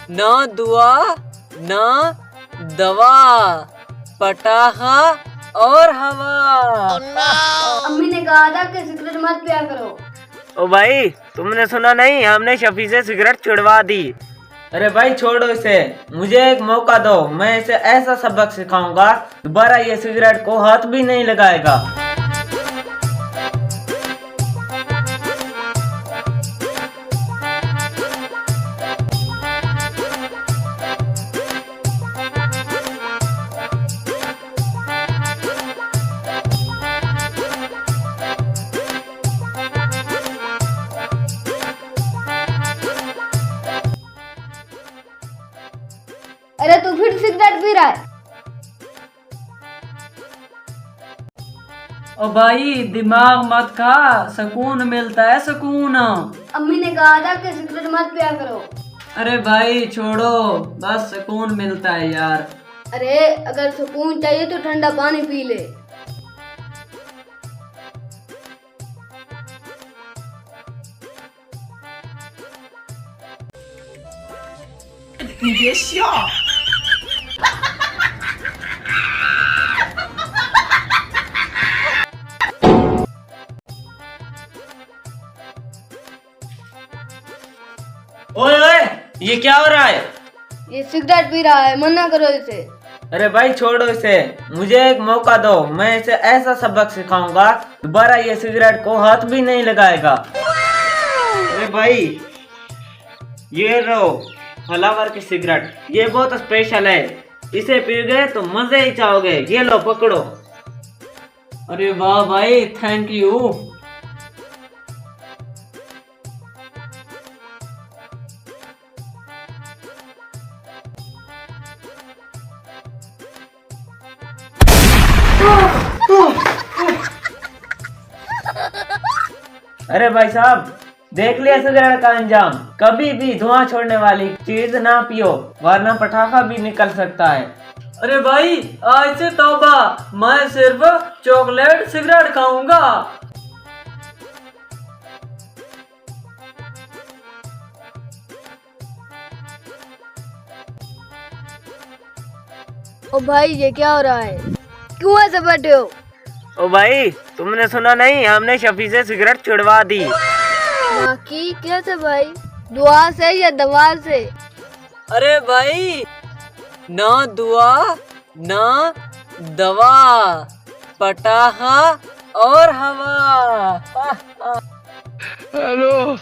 ना दुआ ना दवा, पटाखा और हवा। अम्मी ने कहा था कि सिगरेट मत पिया करो। ओ भाई, तुमने सुना नहीं? हमने शफी से सिगरेट छुड़वा दी। अरे भाई छोड़ो इसे, मुझे एक मौका दो, मैं इसे ऐसा सबक सिखाऊंगा दोबारा ये सिगरेट को हाथ भी नहीं लगाएगा। अरे तू फिर सिगरेट पी रहा है? ओ भाई दिमाग मत खा, सुकून मिलता है सुकून। अम्मी ने कहा था कि सिगरेट मत पिया करो। अरे भाई छोड़ो, बस सुकून मिलता है यार। अरे अगर सुकून चाहिए तो ठंडा पानी पी ले। ओए ओए, ये क्या हो रहा है? ये सिगरेट पी रहा है, मना करो इसे। अरे भाई छोड़ो इसे, मुझे एक मौका दो, मैं इसे ऐसा सबक सिखाऊंगा दोबारा ये सिगरेट को हाथ भी नहीं लगाएगा। अरे भाई, ये लो फ्लावर की सिगरेट, ये बहुत स्पेशल है, इसे पियोगे तो मजे ही चाहोगे। ये लो पकड़ो। अरे वाह भाई, थैंक यू। अरे भाई साहब, देख लिया सिगरेट का अंजाम। कभी भी धुआं छोड़ने वाली चीज ना पियो, वरना पटाखा भी निकल सकता है। अरे भाई आज से तौबा, मैं सिर्फ चॉकलेट सिगरेट खाऊंगा। ओ भाई ये क्या हो रहा है? क्यों ऐसे बैठे हो? ओ भाई, तुमने सुना नहीं? हमने शफी से सिगरेट छुड़वा दी। बाकी कैसे भाई? दुआ से या दवा से? अरे भाई ना दुआ ना दवा, पटाखा और हवा। हेलो।